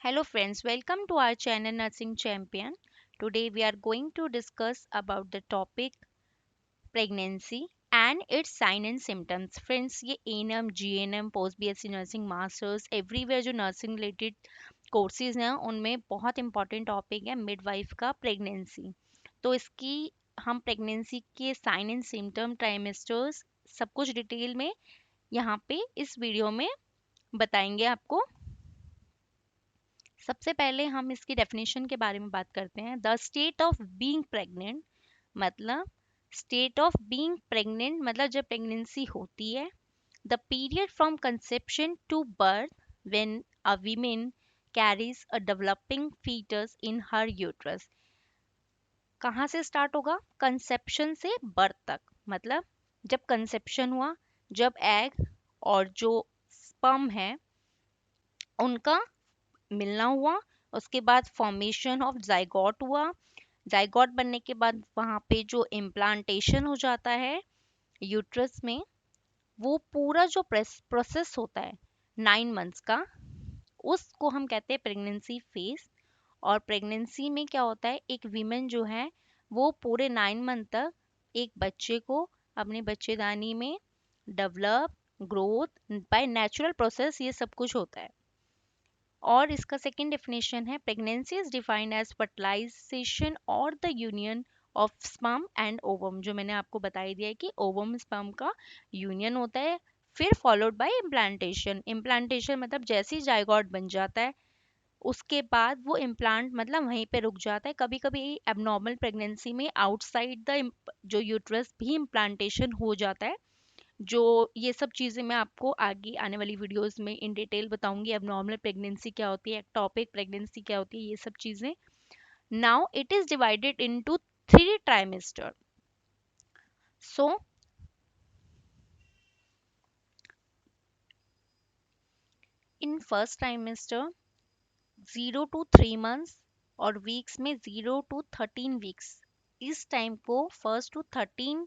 Hello friends, welcome to our channel Nursing Champion. Today we are going to discuss about the topic pregnancy and its sign and symptoms. Friends, ये ANM, GNM, post BSc nursing, masters everywhere जो nursing related courses हैं उनमें बहुत important topic है midwife का pregnancy. तो इसकी हम प्रेगनेंसी के साइन एंड सिम्टम, ट्राइमेस्टर्स सब कुछ डिटेल में यहाँ पे इस वीडियो में बताएंगे आपको। सबसे पहले हम इसकी डेफिनेशन के बारे में बात करते हैं। The state of being pregnant मतलब स्टेट ऑफ बीइंग प्रेग्नेंट मतलब जब प्रेगनेंसी होती है। The period from conception to birth when a women carries a developing foetus in her uterus. कहाँ से स्टार्ट होगा? कंसेप्शन से बर्थ तक, मतलब जब कंसेप्शन हुआ, जब एग और जो स्पर्म है उनका मिलना हुआ, उसके बाद फॉर्मेशन ऑफ जाइगोट हुआ। जाइगोट बनने के बाद वहां पे जो इम्प्लांटेशन हो जाता है यूट्रस में, वो पूरा जो प्रोसेस होता है 9 मंथ्स का, उसको हम कहते हैं प्रेगनेंसी फेज। और प्रेगनेंसी में क्या होता है, एक वीमेन जो है वो पूरे 9 मंथ तक एक बच्चे को अपने बच्चेदानी में develop, growth by natural process, ये सब कुछ होता है। और इसका सेकंड डेफिनेशन है, pregnancy is defined as fertilisation और the union of sperm and ovum. जो मैंने आपको बताई दिया है कि ओवम स्पर्म का यूनियन होता है, फिर फॉलोड बाय इम्प्लांटेशन। इम्प्लांटेशन मतलब जैसे ही जाइगोट बन जाता है उसके बाद वो इम्प्लांट मतलब वहीं पे रुक जाता है। कभी कभी एबनॉर्मल प्रेगनेंसी में आउटसाइड द जो यूट्रस भी इम्प्लांटेशन हो जाता है। जो ये सब चीज़ें मैं आपको आगे आने वाली वीडियोस में इन डिटेल बताऊंगी। अब नॉर्मल प्रेगनेंसी क्या होती है, टॉपिक प्रेगनेंसी क्या होती है, ये सब चीज़ें। Now it is divided into 3 trimester. So in first trimester 0 to 3 months और वीक्स में 0 to 13 weeks, इस टाइम को फर्स्ट टू 13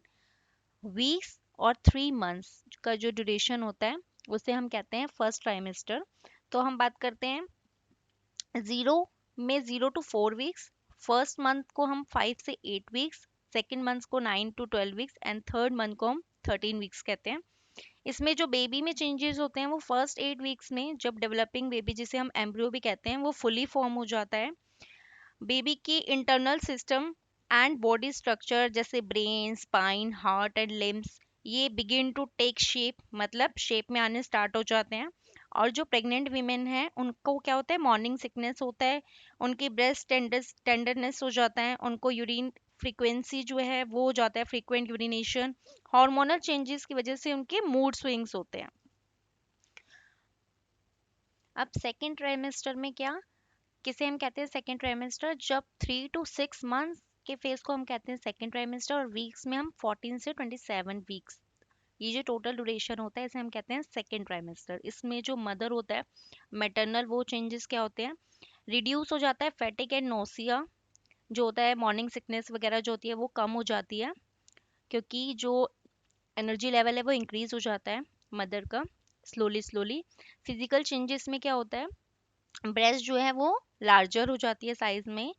weeks और 3 months का जो ड्यूरेशन होता है उसे हम कहते हैं फर्स्ट ट्राइमेस्टर। तो हम बात करते हैं जीरो में 0 to 4 weeks, फर्स्ट मंथ को हम 5 से 8 weeks, सेकेंड मंथ को 9 to 12 weeks and third month को हम 13 weeks कहते हैं। इसमें जो बेबी में चेंजेस होते हैं वो फर्स्ट 8 weeks में, जब डेवलपिंग बेबी जिसे हम एम्ब्रियो भी कहते हैं वो फुली फॉर्म हो जाता है। बेबी की internal system and body structure जैसे brain, spine, heart and limbs, ये बिगिन टू टेक शेप, मतलब शेप में आने स्टार्ट हो जाते हैं। और जो प्रेग्नेंट वीमेन है उनको क्या होता है, मॉर्निंग सिकनेस होता है, उनकी ब्रेस्ट टेंडरनेस हो जाता है, उनको यूरिन फ्रीक्वेंसी जो है वो हो जाता है फ्रीक्वेंट यूरिनेशन। हार्मोनल चेंजेस की वजह से उनके मूड स्विंग्स होते हैं। अब सेकेंड ट्राइमेस्टर में क्या, किसे हम कहते हैं सेकेंड ट्राइमेस्टर, जब 3 to 6 months के फेज को हम कहते हैं सेकेंड ट्राइमेस्टर, और वीक्स में हम 14 से 27 वीक्स, ये जो टोटल ड्यूरेशन होता है इसे हम कहते हैं सेकेंड ट्राइमेस्टर। इसमें जो मदर होता है मैटरनल, वो चेंजेस क्या होते हैं, रिड्यूस हो जाता है फैटिक एंड नोसिया, जो होता है मॉर्निंग सिकनेस वगैरह जो होती है वो कम हो जाती है, क्योंकि जो एनर्जी लेवल है वो इंक्रीज हो जाता है मदर का स्लोली स्लोली। फिजिकल चेंजेस में क्या होता है, ब्रेस्ट जो है वो लार्जर हो जाती है साइज में,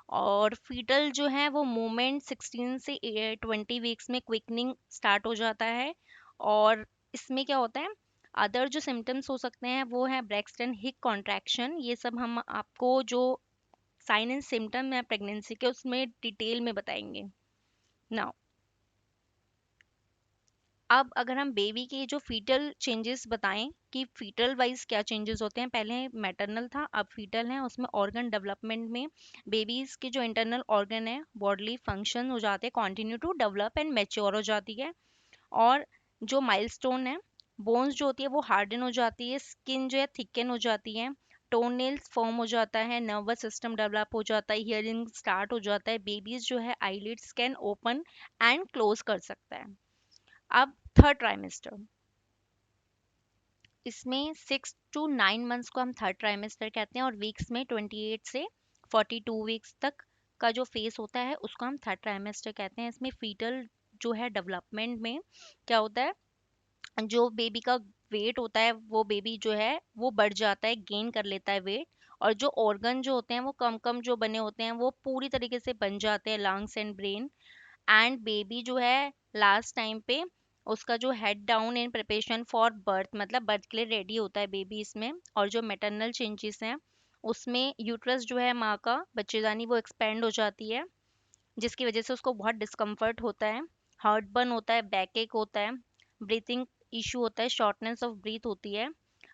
और फीटल जो है वो मूवमेंट 16 से 20 वीक्स में क्विकनिंग स्टार्ट हो जाता है। और इसमें क्या होता है, अदर जो सिम्टम्स हो सकते हैं वो है ब्रेस्ट एंड हिप कॉन्ट्रैक्शन। ये सब हम आपको जो साइन एंड सिम्टम है प्रेगनेंसी के उसमें डिटेल में बताएंगे। नाउ अब अगर हम बेबी के जो फीटल चेंजेस बताएं कि फीटल वाइज क्या चेंजेस होते हैं, पहले मैटरनल था अब फीटल है, उसमें ऑर्गन डेवलपमेंट में बेबीज के जो इंटरनल ऑर्गन है बॉडली फंक्शन हो जाते हैं, continue to develop and mature हो जाती है। और जो माइलस्टोन है, बोन्स जो होती है वो हार्डन हो जाती है, स्किन जो है थिकन हो जाती है, टोन नेल्स फॉर्म हो जाता है, नर्वस सिस्टम डेवलप हो जाता है, हियरिंग स्टार्ट हो जाता है, बेबीज जो है eyelids can open and close कर सकता है। अब थर्ड ट्राइमेस्टर, इसमें 6 to 9 मंथ्स को हम थर्ड ट्राइमेस्टर कहते हैं, और वीक्स में 28 से 42 वीक्स तक का जो फेस होता है उसको हम थर्ड ट्राइमेस्टर कहते हैं। इसमें फीटल जो है डेवलपमेंट में क्या होता है, जो बेबी का वेट होता है वो बेबी जो है वो बढ़ जाता है, गेन कर लेता है वेट, और जो ऑर्गन जो होते हैं वो कम कम जो बने होते हैं वो पूरी तरीके से बन जाते हैं, lungs and brain. And baby जो है लास्ट टाइम पे उसका जो head down in preparation for birth, मतलब बर्थ के लिए रेडी होता है बेबी इसमें। और जो मेटरनल चेंजेस हैं उसमें यूट्रस जो है माँ का बच्चेदानी वो एक्सपेंड हो जाती है, जिसकी वजह से उसको बहुत डिस्कम्फर्ट होता है, हार्ट बर्न होता है, बैक एक होता है, ब्रीथिंग इशू होता है, शॉर्टनेस ऑफ ब्रीथ होती है।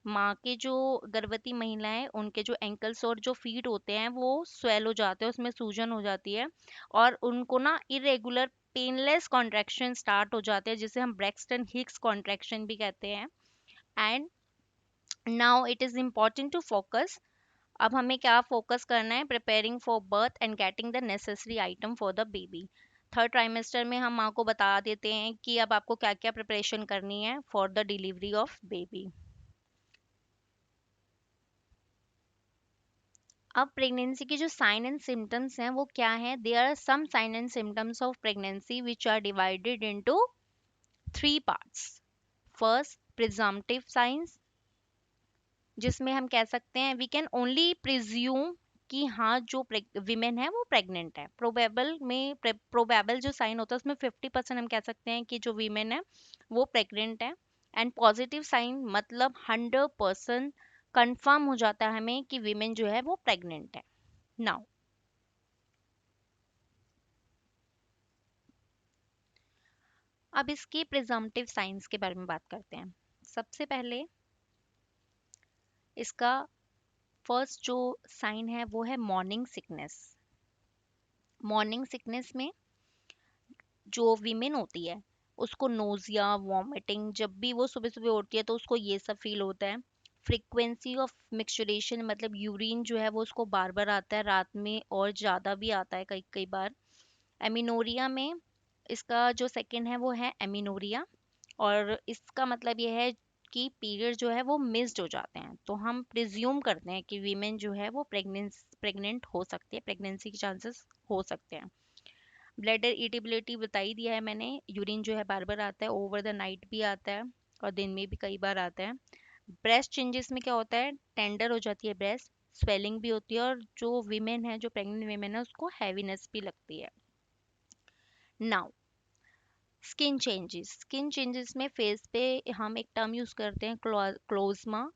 माँ के जो गर्भवती महिलाएं उनके जो एंकल्स और जो फीट होते हैं वो स्वेल हो जाते हैं, उसमें सूजन हो जाती है, और उनको ना इरेगुलर पेनलेस कॉन्ट्रैक्शन स्टार्ट हो जाते हैं, जिसे हम ब्रैक्सटन हिक्स कॉन्ट्रैक्शन भी कहते हैं। And now it is important to focus. अब हमें क्या फोकस करना है, preparing for birth and getting the necessary item for the baby. Third trimester में हम माँ को बता देते हैं कि अब आपको क्या क्या प्रिपरेशन करनी है for the delivery of baby. अब प्रेगनेंसी की जो साइन एंड सिम्टम्स हैं वो क्या हैं, there are some sign and symptoms of pregnancy which are divided into three parts. First, presumptive signs, जिसमें हम कह सकते हैं वी कैन ओनली प्रिज्यूम कि हाँ जो विमेन है वो प्रेग्नेंट है। प्रोबेबल में प्रोबेबल जो साइन होता है उसमें 50% हम कह सकते हैं कि जो वीमेन है वो प्रेग्नेंट है। एंड पॉजिटिव साइन मतलब 100% कंफर्म हो जाता है हमें कि वीमेन जो है वो प्रेग्नेंट है। नाउ अब इसके प्रिजम्पटिव साइंस के बारे में बात करते हैं। सबसे पहले इसका फर्स्ट जो साइन है वो है मॉर्निंग सिकनेस। मॉर्निंग सिकनेस में जो वीमेन होती है उसको नोजिया, वॉमिटिंग, जब भी वो सुबह सुबह उठती है तो उसको ये सब फील होता है। फ्रीक्वेंसी ऑफ मिक्सचरेशन मतलब यूरिन जो है वो उसको बार बार आता है रात में, और ज़्यादा भी आता है कई कई बार। एमिनोरिया में इसका जो सेकंड है वो है एमिनोरिया, और इसका मतलब ये है कि पीरियड जो है वो मिस्ड हो जाते हैं। तो हम प्रिज्यूम करते हैं कि वीमेन जो है वो प्रेग्नेंट हो सकती है, प्रेगनेंसी के चांसेस हो सकते हैं। ब्लैडर इरिटेबिलिटी बता ही दिया है मैंने, यूरिन जो है बार बार आता है, ओवर द नाइट भी आता है और दिन में भी कई बार आता है। ब्रेस्ट चेंजेस में क्या होता है, टेंडर हो जाती है ब्रेस्ट, स्वेलिंग भी होती है, और जो वीमेन है, जो प्रेग्नेंट वीमेन है उसको हैवीनेस भी लगती है। Now skin changes, skin changes में फेस पे हम एक टर्म यूज करते हैं क्लोज्मा,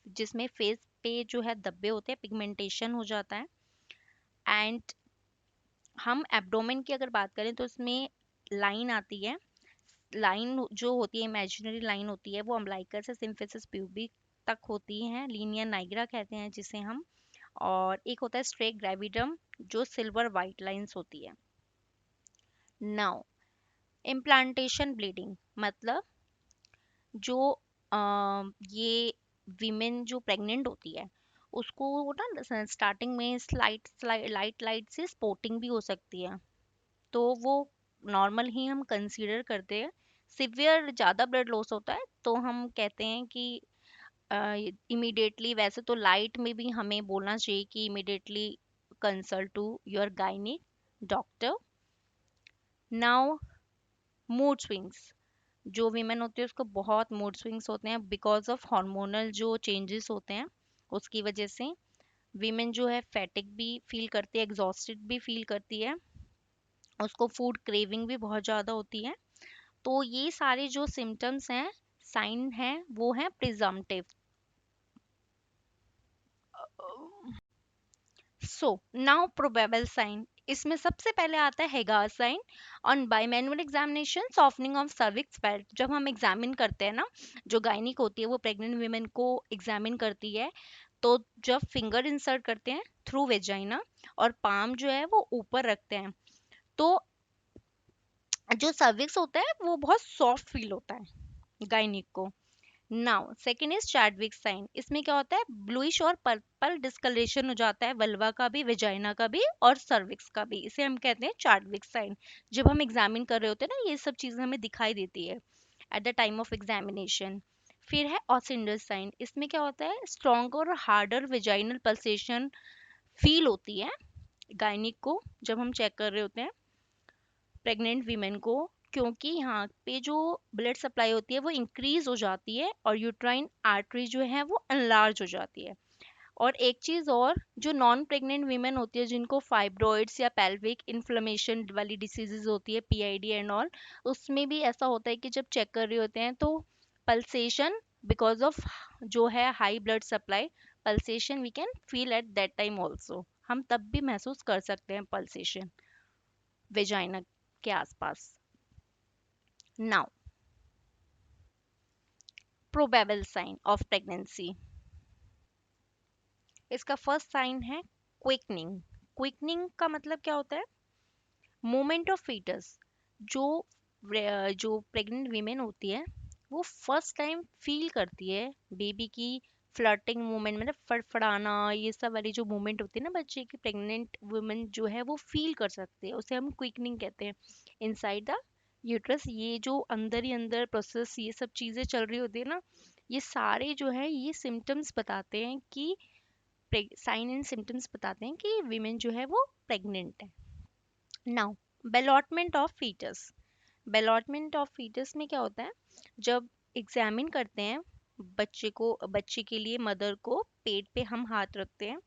जिसमें फेस पे जो है धब्बे होते हैं, पिगमेंटेशन हो जाता है। एंड हम एब्डोमेन की अगर बात करें तो इसमें लाइन आती है, लाइन जो होती है इमेजिनरी लाइन होती है वो अम्बिलिकस से सिम्फिसिस प्यूबिक तक होती है, लीनियर नाइग्रा कहते हैं जिसे हम। और एक होता है स्ट्रेक ग्रेविडम जो सिल्वर वाइट लाइंस होती है। नाउ इम्प्लांटेशन ब्लीडिंग मतलब जो ये वीमेन जो प्रेग्नेंट होती है उसको ना स्टार्टिंग में स्लाइट लाइट लाइट से स्पॉटिंग भी हो सकती है, तो वो नॉर्मल ही हम कंसीडर करते हैं। सिवियर ज़्यादा ब्लड लॉस होता है तो हम कहते हैं कि इमिडिएटली, वैसे तो लाइट में भी हमें बोलना चाहिए कि immediately consult to your gynaec doctor. Now mood swings, जो वीमेन होती है उसको बहुत मूड स्विंग्स होते हैं बिकॉज ऑफ हार्मोनल जो चेंजेस होते हैं उसकी वजह से। वीमेन जो है फैटिक भी फील करती है, एग्जॉस्टेड भी फील करती है, उसको फूड क्रेविंग भी बहुत ज़्यादा होती है। तो ये सारे जो सिम्टम्स हैं, साइन हैं, वो हैं presumptive. So now probable sign, इसमें सबसे पहले आता है Hegar sign. On bimanual examination softening of cervix belt, जब हम एग्जामिन करते हैं ना, जो गायनिक होती है वो प्रेग्नेंट वीमेन को एग्जामिन करती है, तो जब फिंगर इंसर्ट करते हैं थ्रू वेजाइना और पाम जो है वो ऊपर रखते हैं, तो जो सर्विक्स होता है वो बहुत सॉफ्ट फील होता है गायनिक को। Now second is Chadwick sign, इसमें क्या होता है ब्लूइश और पर्पल डिस्कलरेशन हो जाता है वल्वा का भी, वेजाइना का भी और सर्विक्स का भी, इसे हम कहते हैं चार्डविक साइन। जब हम एग्जामिन कर रहे होते हैं ना ये सब चीजें हमें दिखाई देती है at the time of examination. फिर है ऑसिंडर साइन, इसमें क्या होता है स्ट्रॉन्गर और हार्डर वेजाइनल पल्सेशन फील होती है गायनिक को जब हम चेक कर रहे होते हैं प्रेग्नेंट वीमेन को, क्योंकि यहाँ पे जो ब्लड सप्लाई होती है वो इंक्रीज हो जाती है और यूट्राइन आर्टरी जो है वो एनलार्ज हो जाती है। और एक चीज और, जो नॉन प्रेग्नेंट वीमेन होती है जिनको फाइब्रॉइड्स या पेल्विक इन्फ्लेमेशन वाली डिसीजेज होती है, पीआईडी एंड ऑल, उसमें भी ऐसा होता है कि जब चेक कर रहे होते हैं तो पल्सेशन, बिकॉज ऑफ जो है high blood supply, pulsation we can feel at that time also, हम तब भी महसूस कर सकते हैं पल्सेशन वेजाइना के आसपास। Now, probable sign of pregnancy. इसका फर्स्ट साइन है क्विकनिंग। क्विकनिंग का मतलब क्या होता है? मोमेंट ऑफ फीटस, जो जो प्रेग्नेंट वीमेन होती है वो फर्स्ट टाइम फील करती है बेबी की फ्लर्टिंग मूवमेंट, मतलब फड़फड़ाना, ये सब वाली जो मूवमेंट होती है ना बच्चे की, प्रेग्नेंट वुमेन जो है वो फील कर सकते हैं, उसे हम क्विकनिंग कहते हैं इनसाइड द यूट्रस। ये जो अंदर ही अंदर प्रोसेस ये सब चीजें चल रही होती है ना, ये सारे जो है ये सिम्टम्स बताते हैं कि, साइन एंड सिम्टम्स बताते हैं कि वीमेन जो है वो प्रेग्नेंट है। Now, ballottement of foetus. Ballottement of foetus में क्या होता है? जब एग्जामिन करते हैं बच्चे को, बच्चे के लिए मदर को पेट पे हम हाथ रखते हैं,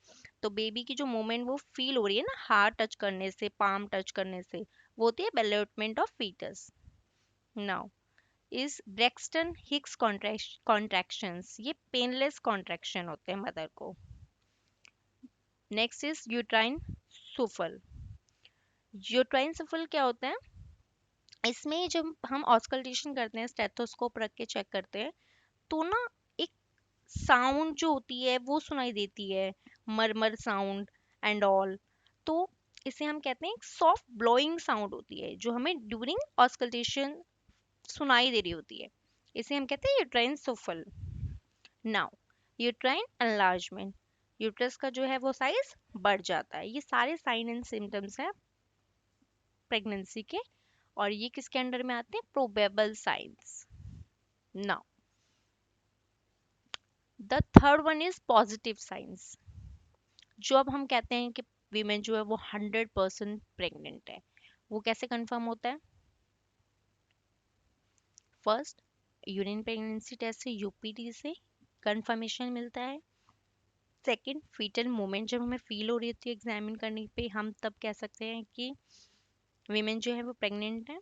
तो बेबी की जो मोमेंट वो फील हो रही है ना, हाथ टच करने से, पाम टच करने से, वो होती है बेलॉटमेंट ऑफ फीटस। नाउ, इस ब्रेक्सटन हिक्स कॉन्ट्रैक्शंस, ये पेनलेस कॉन्ट्रैक्शन होते हैं मदर को। नेक्स्ट इज यूट्राइन सुफल। यूट्राइन सफल क्या होता है? इसमें जब हम ऑस्कल्टेशन करते हैं, स्टेथोस्कोप रख के चेक करते हैं, तो ना एक साउंड जो होती है वो सुनाई देती है, मरमर साउंड एंड ऑल। तो इसे हम कहते हैं एक सॉफ्ट ब्लोइंग साउंड होती है जो हमें ड्यूरिंग ऑस्कल्टेशन सुनाई दे रही होती है, इसे हम कहते हैं यूट्राइन सफल। नाउ, यूट्राइन एनलार्जमेंट, यूट्रस का जो है वो साइज बढ़ जाता है। ये सारे साइन एंड सिम्टम्स हैं प्रेगनेंसी के, और ये किसके अंडर में आते हैं? Probable science. Now, the third one is positive science. जो अब हम कहते हैं कि वीमेन जो है वो 100% प्रेग्नेंट है, वो कैसे कंफर्म होता है? फर्स्ट, यूरिन प्रेगनेंसी टेस्ट से, यूपीटी से कंफर्मेशन मिलता है। सेकंड, फीटल मूवमेंट जब हमें फील हो रही होती है एग्जामिन करने पे, हम तब कह सकते हैं कि वीमेन जो है वो प्रेग्नेंट है।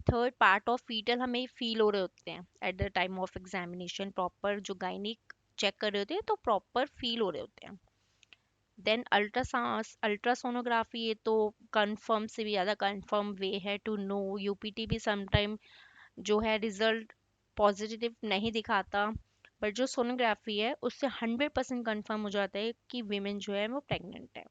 थर्ड, पार्ट ऑफ फीटल हमें फील हो रहे होते हैं at the time of examination, proper जो गायनिक चेक कर रहे होते हैं तो प्रॉपर फील हो रहे होते हैं। देन अल्ट्रासोनोग्राफी, ये तो कंफर्म से भी ज़्यादा कंफर्म वे है टू नो। यूपीटी भी समटाइम जो है रिजल्ट पॉजिटिव नहीं दिखाता, पर जो सोनोग्राफी है उससे 100% कंफर्म हो जाता है कि वीमेन जो है वो प्रेग्नेंट है।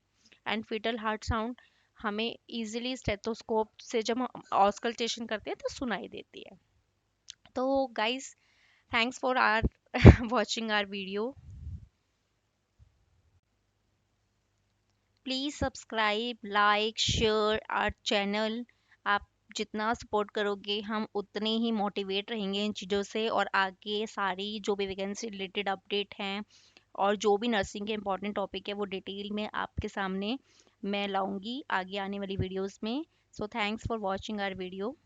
एंड फीटल हार्ट साउंड हमें इजीली स्टेथोस्कोप से जब हम ऑस्कल्टेशन करते हैं तो सुनाई देती है। तो guys, thanks for are watching our video. Please subscribe, like, share our channel. आप जितना सपोर्ट करोगे हम उतने ही मोटिवेट रहेंगे इन चीज़ों से, और आगे सारी जो भी वैकेंसी रिलेटेड अपडेट हैं और जो भी नर्सिंग के इंपॉर्टेंट टॉपिक है वो डिटेल में आपके सामने मैं लाऊंगी आगे आने वाली वीडियोस में। So thanks for watching our video.